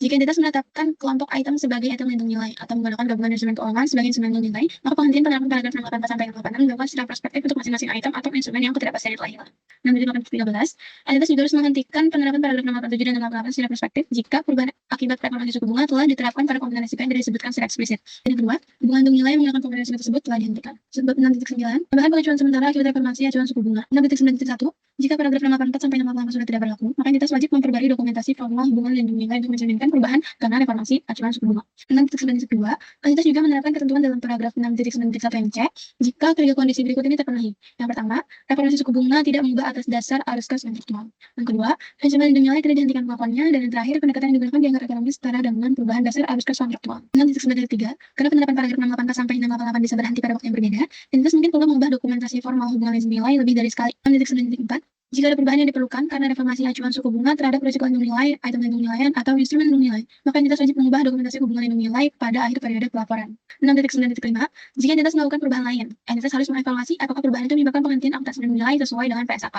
jika entitas menetapkan kelompok item sebagai item lindung nilai atau menggunakan gabungan instrumen keuangan sebagai instrumen lindung nilai, maka penghentian penerapan paragraf 684 sampai 686 dilakukan secara prospektif untuk masing-masing item atau instrumen yang ketidakpastiannya telah hilang. 6.8.13, entitas juga harus menghentikan penerapan paragraf 687 dan 688 secara prospektif jika perubahan akibat reformasi suku bunga telah diterapkan pada komponen risiko yang disebutkan secara eksplisit. Dan yang kedua, hubungan lindung nilai yang menggunakan komponen risiko tersebut telah dihentikan. Sebab 6.9, tambahan pengacuan sementara akibat reformasi acuan suku bunga. 6.9.1, jika paragraf 684 sampai 688 sudah tidak berlaku, maka entitas wajib memperbarui dokumentasi formal hubungan lindung nilai untuk mencerminkan perubahan karena reformasi acuan suku bunga. 6.9.2, entitas juga menerapkan ketentuan dalam paragraf 6.9.1 yang C jika ketiga kondisi berikut ini terpenuhi. Yang pertama, reformasi suku bunga tidak mengubah atas dasar arus kas kontraktual. Yang kedua, instrumen lindung nilai tidak dihentikan pengakuannya, dan yang terakhir, pendekatan yang digunakan dianggap ekonomis setara dengan perubahan dasar arus kas kontraktual. 6.9.3, karena penerapan paragraf 684 sampai 688 bisa berhenti pada waktu yang berbeda, entitas mungkin perlu mengubah dokumentasi formal hubungan lindung nilai lebih dari sekali. 6.9.4, jika ada perubahan yang diperlukan karena reformasi acuan suku bunga terhadap risiko lindung nilai, item lindung nilai, atau instrumen lindung nilai, maka entitas wajib mengubah dokumentasi hubungan lindung nilai pada akhir periode pelaporan. 6.9.5, jika entitas melakukan perubahan lain, entitas harus mengevaluasi apakah perubahan itu menyebabkan penghentian akuntansi lindung nilai sesuai dengan PSAK.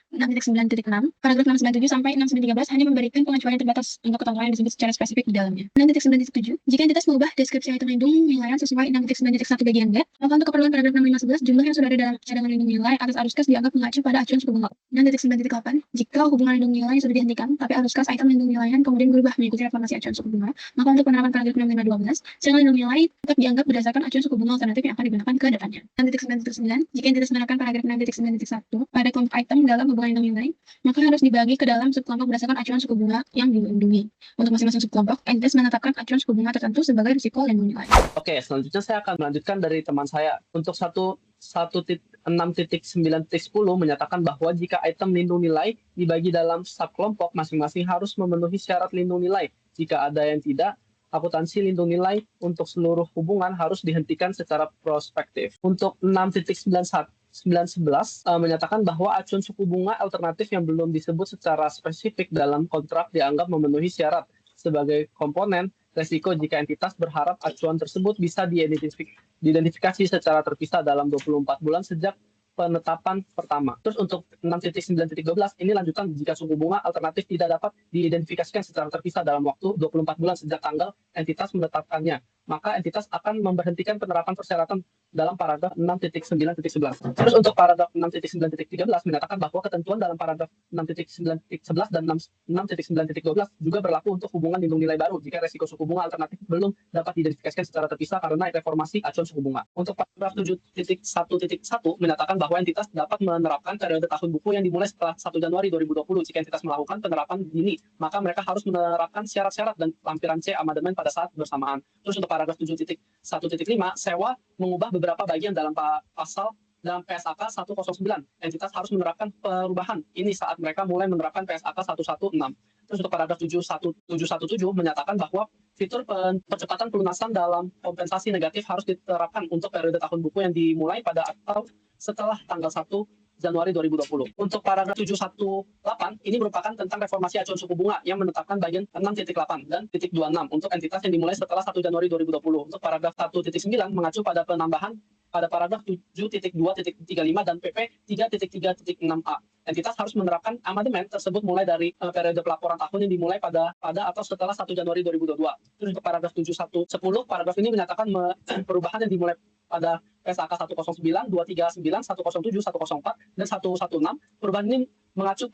6.9.6, paragraf 697 sampai 613 hanya memberikan pengecualian terbatas untuk ketentuan yang disebut secara spesifik di dalamnya. 6.9.7, jika entitas mengubah deskripsi item lindung nilai sesuai 6.9.1 bagian B, maka untuk keperluan paragraf 611 jumlah yang sudah ada dalam cadangan lindung nilai atas arus kas dianggap mengacu pada acuan suku bunga. 6.9.8, jika hubungan lindung nilai sudah dihentikan, tapi arus kas item lindung nilai kemudian berubah mengikuti reformasi acuan suku bunga, maka untuk penerapan paragraf 6.512, cadangan lindung nilai tetap dianggap berdasarkan acuan suku bunga alternatif yang akan digunakan ke depannya. 6.9.9, jika entitas menerapkan paragraf 6.9.1 pada kelompok item dalam dalam hubungan lindung nilai, maka harus dibagi ke dalam subkelompok berdasarkan acuan suku bunga yang dilindungi. Untuk masing-masing subkelompok, entitas menetapkan acuan suku bunga tertentu sebagai risiko lindung nilai. Oke, selanjutnya saya akan melanjutkan dari teman saya. Untuk 6.9.10 menyatakan bahwa jika item lindung nilai dibagi dalam subkelompok, masing-masing harus memenuhi syarat lindung nilai. Jika ada yang tidak, akuntansi lindung nilai untuk seluruh hubungan harus dihentikan secara prospektif. Untuk 6.911 menyatakan bahwa acuan suku bunga alternatif yang belum disebut secara spesifik dalam kontrak dianggap memenuhi syarat sebagai komponen resiko jika entitas berharap acuan tersebut bisa diidentifikasi secara terpisah dalam 24 bulan sejak penetapan pertama. Terus untuk 6.9.12 ini lanjutan jika suku bunga alternatif tidak dapat diidentifikasikan secara terpisah dalam waktu 24 bulan sejak tanggal entitas menetapkannya, maka entitas akan memberhentikan penerapan persyaratan dalam paragraf 6.9.11. Terus untuk paragraf 6.9.13 menyatakan bahwa ketentuan dalam paragraf 6.9.11 dan 6.9.12 juga berlaku untuk hubungan lindung nilai baru jika resiko suku bunga alternatif belum dapat diidentifikasikan secara terpisah karena reformasi acuan suku bunga. Untuk paragraf 7.1.1 menyatakan bahwa entitas dapat menerapkan periode tahun buku yang dimulai setelah 1 Januari 2020. Jika entitas melakukan penerapan dini, maka mereka harus menerapkan syarat-syarat dan lampiran C amandemen pada saat bersamaan. Terus untuk paragraf 7.1.5, sewa mengubah beberapa bagian dalam pasal dalam PSAK 109. Entitas harus menerapkan perubahan ini saat mereka mulai menerapkan PSAK 116. Terus untuk paragraf 717 menyatakan bahwa fitur percepatan pelunasan dalam kompensasi negatif harus diterapkan untuk periode tahun buku yang dimulai pada atau setelah tanggal 1 Januari 2020. Untuk paragraf 718 ini merupakan tentang reformasi acuan suku bunga yang menetapkan bagian 6.8 dan .26 untuk entitas yang dimulai setelah 1 Januari 2020. Untuk paragraf 1.9 mengacu pada penambahan pada paragraf 7.2.35 dan PP 3.3.6a. Entitas harus menerapkan amandemen tersebut mulai dari periode pelaporan tahun yang dimulai pada atau setelah 1 Januari 2022. Terus untuk paragraf 7110, paragraf ini menyatakan perubahan yang dimulai pada PSAK 109, 239, 107, 104, dan 116. Perubahan ini mengacu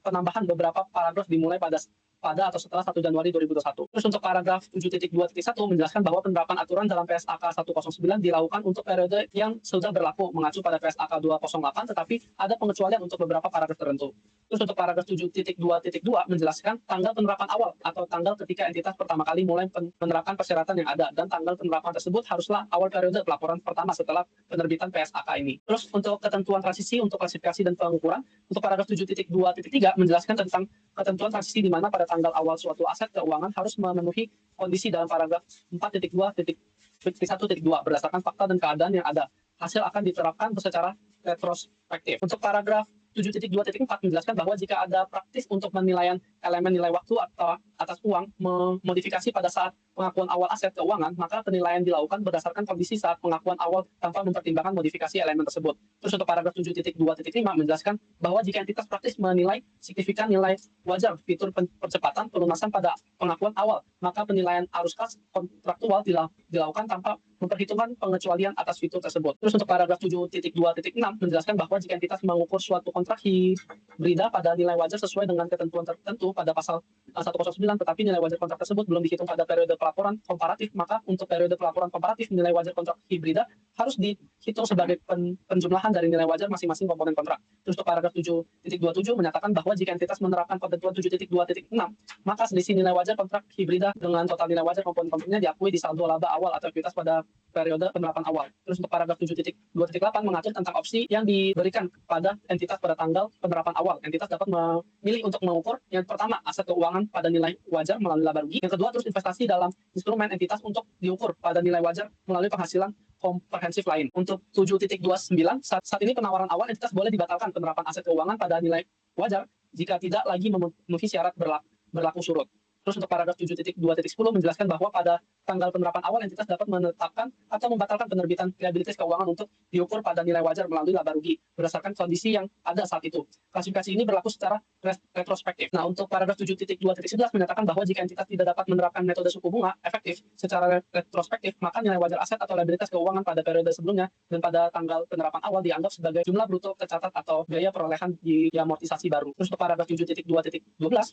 penambahan beberapa paragraf dimulai pada atau setelah 1 Januari 2021. Terus untuk paragraf 7.2.1 menjelaskan bahwa penerapan aturan dalam PSAK 109 dilakukan untuk periode yang sudah berlaku mengacu pada PSAK 208, tetapi ada pengecualian untuk beberapa paragraf tertentu. Terus untuk paragraf 7.2.2 menjelaskan tanggal penerapan awal atau tanggal ketika entitas pertama kali mulai menerapkan persyaratan yang ada, dan tanggal penerapan tersebut haruslah awal periode pelaporan pertama setelah penerbitan PSAK ini. Terus untuk ketentuan transisi untuk klasifikasi dan pengukuran, untuk paragraf 7.2.3 menjelaskan tentang ketentuan transisi di mana pada tanggal awal suatu aset keuangan harus memenuhi kondisi dalam paragraf 4.2.1.2 berdasarkan fakta dan keadaan yang ada. Hasil akan diterapkan secara retrospektif. Untuk paragraf 7.2.4 menjelaskan bahwa jika ada praktis untuk penilaian elemen nilai waktu atau atas uang memodifikasi pada saat pengakuan awal aset keuangan, maka penilaian dilakukan berdasarkan kondisi saat pengakuan awal tanpa mempertimbangkan modifikasi elemen tersebut. Terus untuk paragraf 7.2.5 menjelaskan bahwa jika entitas praktis menilai signifikan nilai wajar fitur percepatan pelunasan pada pengakuan awal, maka penilaian arus kas kontraktual dilakukan tanpa memperhitungkan pengecualian atas fitur tersebut. Terus untuk paragraf 7.2.6 menjelaskan bahwa jika entitas mengukur suatu kontrak hibrida pada nilai wajar sesuai dengan ketentuan tertentu pada pasal 109, tetapi nilai wajar kontrak tersebut belum dihitung pada periode pelaporan komparatif, maka untuk periode pelaporan komparatif nilai wajar kontrak hibrida harus dihitung sebagai penjumlahan dari nilai wajar masing-masing komponen kontrak. Terus untuk paragraf 7.27 menyatakan bahwa jika entitas menerapkan ketentuan 7.2.6, maka selisih nilai wajar kontrak hibrida dengan total nilai wajar komponen-komponennya diakui di saldo laba awal atau ekuitas pada periode penerapan awal. Terus untuk paragraf 7.2.8 mengatur tentang opsi yang diberikan kepada entitas pada tanggal penerapan awal. Entitas dapat memilih untuk mengukur yang pertama aset keuangan pada nilai wajar melalui laba rugi. Yang kedua terus investasi dalam instrumen entitas untuk diukur pada nilai wajar melalui penghasilan komprehensif lain. Untuk 7.29 saat ini penawaran awal entitas boleh dibatalkan penerapan aset keuangan pada nilai wajar jika tidak lagi memenuhi syarat berlaku surut. Terus untuk paragraf 7.2.10 menjelaskan bahwa pada tanggal penerapan awal entitas dapat menetapkan atau membatalkan penerbitan liabilitas keuangan untuk diukur pada nilai wajar melalui laba rugi berdasarkan kondisi yang ada saat itu. Klasifikasi ini berlaku secara retrospektif. Nah, untuk paragraf 7.2.11 menyatakan bahwa jika entitas tidak dapat menerapkan metode suku bunga efektif secara retrospektif, maka nilai wajar aset atau liabilitas keuangan pada periode sebelumnya dan pada tanggal penerapan awal dianggap sebagai jumlah bruto tercatat atau biaya perolehan di amortisasi baru. Terus untuk paragraf 7.2.12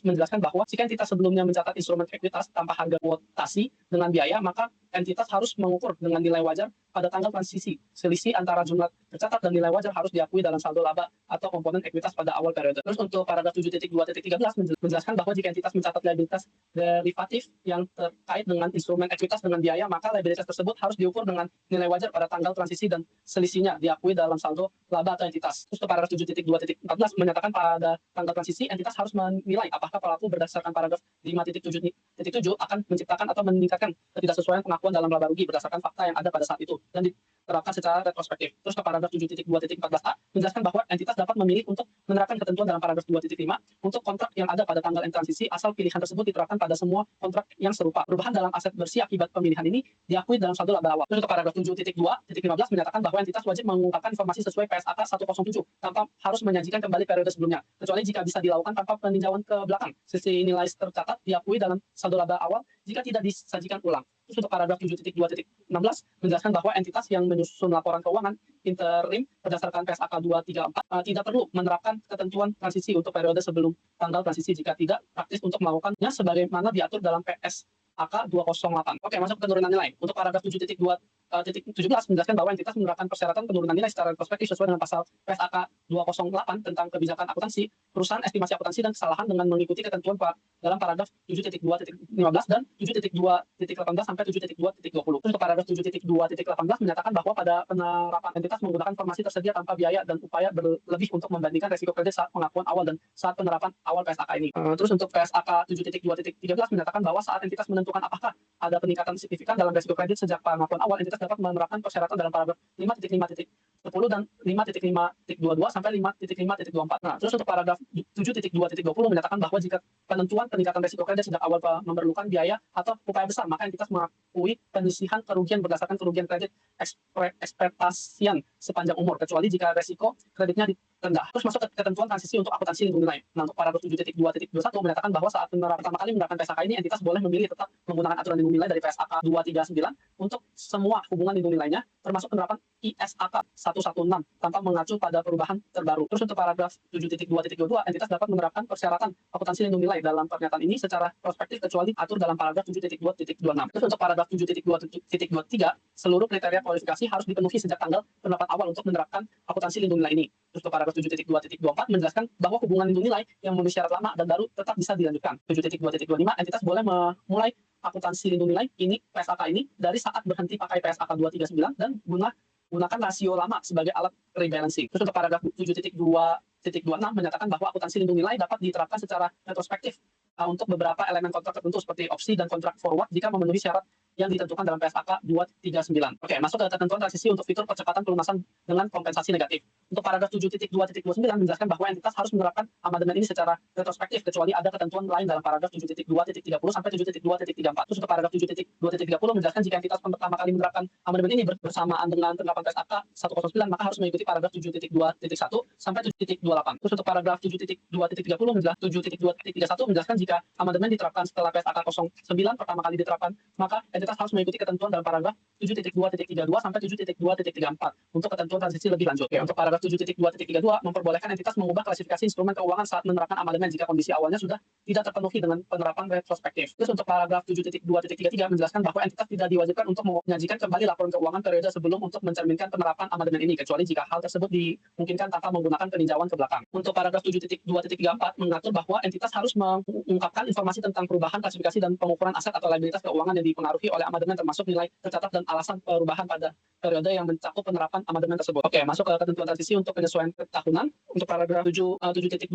menjelaskan bahwa jika entitas sebelumnya mencatat mencatat instrumen ekuitas tanpa harga kuotasi dengan biaya, maka entitas harus mengukur dengan nilai wajar pada tanggal transisi. Selisih antara jumlah tercatat dan nilai wajar harus diakui dalam saldo laba atau komponen ekuitas pada awal periode. Terus untuk paragraf 7.2.13 menjelaskan bahwa jika entitas mencatat liabilitas derivatif yang terkait dengan instrumen ekuitas dengan biaya, maka liabilitas tersebut harus diukur dengan nilai wajar pada tanggal transisi dan selisihnya diakui dalam saldo laba atau entitas. Terus ke paragraf 7.2.14 menyatakan pada tanggal transisi entitas harus menilai apakah pelaku berdasarkan paragraf 5.7.7 akan menciptakan atau meningkatkan ketidaksesuaian pengakuan dalam laba rugi berdasarkan fakta yang ada pada saat itu dan diterapkan secara retrospektif. Terus ke paragraf 7.2.14a menjelaskan bahwa entitas dapat memilih untuk menerapkan ketentuan dalam paragraf 2.5 untuk kontrak yang ada pada tanggal transisi asal pilihan tersebut diterapkan pada semua kontrak yang serupa. Perubahan dalam aset bersih akibat pemilihan ini diakui dalam saldo laba awal. Terus ke paragraf 7.2.15 menyatakan bahwa entitas wajib mengungkapkan informasi sesuai PSAK 107 tanpa harus menyajikan kembali periode sebelumnya, kecuali jika bisa dilakukan tanpa peninjauan ke belakang. Sisi nilai tercatat diakui dalam saldo laba awal jika tidak disajikan ulang. Terus untuk paragraf 7.2.16 menjelaskan bahwa entitas yang menyusun laporan keuangan interim berdasarkan PSAK 234 tidak perlu menerapkan ketentuan transisi untuk periode sebelum tanggal transisi jika tidak praktis untuk melakukannya sebagaimana diatur dalam PSAK 208. Oke, masuk ke penurunan nilai. Untuk paragraf 7.2.17 menjelaskan bahwa entitas menerapkan persyaratan penurunan nilai secara retrospektif sesuai dengan pasal PSAK 208 tentang kebijakan akuntansi, perusahaan estimasi akuntansi dan kesalahan dengan mengikuti ketentuan dalam paragraf 7.2.15 dan 7.2.18 sampai 7.2.20. Terus untuk paragraf 7.2.18 menyatakan bahwa pada penerapan entitas menggunakan informasi tersedia tanpa biaya dan upaya berlebih untuk membandingkan resiko kredit saat pengakuan awal dan saat penerapan awal PSAK ini. Terus untuk PSAK 7.2.13 menyatakan bahwa saat entitas menentukan apakah ada peningkatan signifikan dalam resiko kredit sejak pengakuan awal, entitas dapat menerapkan persyaratan dalam paragraf 5.5.10 dan 5.5.22 sampai 5.5.24. Nah, terus untuk paragraf 7.2.20 menyatakan bahwa jika penentuan peningkatan resiko kredit sejak awal memerlukan biaya atau upaya besar, maka entitas mengakui penyisihan kerugian berdasarkan kerugian kredit ekspektasian sepanjang umur, kecuali jika resiko kreditnya rendah. Terus masuk ke ketentuan transisi untuk akuntansi lindung nilai. Nah, untuk paragraf 7.2.21 menyatakan bahwa saat pertama kali menerapkan PSAK ini, entitas boleh memilih tetap menggunakan aturan lindung nilai dari PSAK 239 untuk semua hubungan lindung nilainya, termasuk penerapan ISAK 116 tanpa mengacu pada perubahan terbaru. Terus untuk paragraf 7.2.22, entitas dapat menerapkan persyaratan akuntansi lindung nilai dalam pernyataan ini secara prospektif kecuali atur dalam paragraf 7.2.26. Terus untuk paragraf 7.2.23, seluruh kriteria kualifikasi harus dipenuhi sejak tanggal penerapan awal untuk menerapkan akuntansi lindung nilai ini. Terus untuk paragraf 7.2.24 menjelaskan bahwa hubungan lindung nilai yang memenuhi syarat lama dan baru tetap bisa dilanjutkan. 7.2.25 entitas boleh memulai akuntansi lindung nilai ini PSAK ini dari saat berhenti pakai PSAK 239 dan gunakan rasio lama sebagai alat rebalancing. Terus untuk paragraf 7.2.26 menyatakan bahwa akuntansi lindung nilai dapat diterapkan secara retrospektif untuk beberapa elemen kontrak tertentu seperti opsi dan kontrak forward jika memenuhi syarat yang ditentukan dalam PSAK 239. Oke, masuk ke ketentuan transisi untuk fitur percepatan pelunasan dengan kompensasi negatif. Untuk paragraf 7.2.29 menjelaskan bahwa entitas harus menerapkan amandemen ini secara retrospektif kecuali ada ketentuan lain dalam paragraf 7.2.30 sampai 7.2.34. Terus untuk paragraf 7.2.30 menjelaskan jika entitas pertama kali menerapkan amandemen ini bersamaan dengan penerapan PSAK 109 maka harus mengikuti paragraf 7.2.1 sampai 7.28. Terus untuk paragraf 7.2.30 menjelaskan jika amandemen diterapkan setelah PSAK 09 pertama kali diterapkan, maka entitas harus mengikuti ketentuan dalam paragraf 7.2.32 sampai 7.2.34 untuk ketentuan transisi lebih lanjut. Oke, untuk paragraf 7.2.32 memperbolehkan entitas mengubah klasifikasi instrumen keuangan saat menerapkan amandemen jika kondisi awalnya sudah tidak terpenuhi dengan penerapan retrospektif. Terus untuk paragraf 7.2.33 menjelaskan bahwa entitas tidak diwajibkan untuk menyajikan kembali laporan keuangan periode sebelum untuk mencerminkan penerapan amandemen ini, kecuali jika hal tersebut dimungkinkan tanpa menggunakan peninjauan ke belakang. Untuk paragraf 7.2.34 mengatur bahwa entitas harus mengungkapkan informasi tentang perubahan klasifikasi dan pengukuran aset atau liabilitas keuangan yang dipengaruhi oleh amandemen termasuk nilai tercatat dan alasan perubahan pada periode yang mencakup penerapan amandemen tersebut. Oke, masuk ke ketentuan transisi untuk penyesuaian tahunan. Untuk paragraf 7.2.35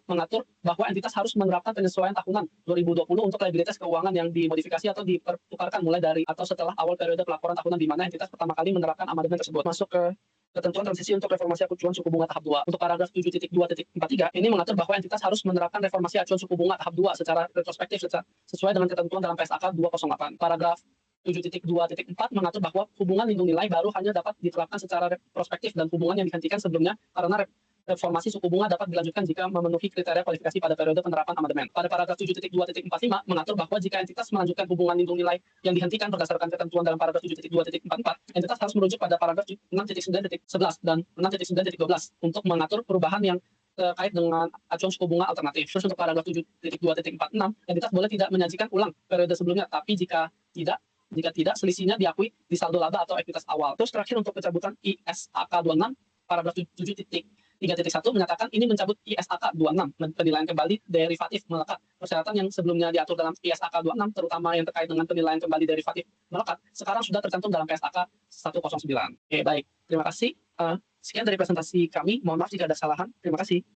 mengatur bahwa entitas harus menerapkan penyesuaian tahunan 2020 untuk liabilitas keuangan yang dimodifikasi atau dipertukarkan mulai dari atau setelah awal periode pelaporan tahunan di mana entitas pertama kali menerapkan amandemen tersebut. Masuk ke ketentuan transisi untuk reformasi acuan suku bunga tahap 2. Untuk paragraf 7.2.43 ini mengatur bahwa entitas harus menerapkan reformasi acuan suku bunga tahap 2 secara retrospektif sesuai dengan ketentuan dalam PSAK 208. Paragraf 7.2.4 mengatur bahwa hubungan lindung nilai baru hanya dapat diterapkan secara retrospektif dan hubungan yang dihentikan sebelumnya karena reformasi suku bunga dapat dilanjutkan jika memenuhi kriteria kualifikasi pada periode penerapan amandemen. Pada paragraf 7.2.45 mengatur bahwa jika entitas melanjutkan hubungan lindung nilai yang dihentikan berdasarkan ketentuan dalam paragraf 7.2.44, entitas harus merujuk pada paragraf 6.9.11 dan 6.9.12 untuk mengatur perubahan yang terkait dengan acuan suku bunga alternatif. Terus untuk paragraf 7.2.46, entitas boleh tidak menyajikan ulang periode sebelumnya, tapi jika tidak, selisihnya diakui di saldo laba atau ekuitas awal. Terus terakhir untuk pencabutan ISAK 26, paragraf 7.3.1 menyatakan ini mencabut ISAK 26, penilaian kembali derivatif melekat. Persyaratan yang sebelumnya diatur dalam ISAK 26, terutama yang terkait dengan penilaian kembali derivatif melekat, sekarang sudah tercantum dalam PSAK 109. Oke, baik. Terima kasih. Sekian dari presentasi kami. Mohon maaf jika ada kesalahan. Terima kasih.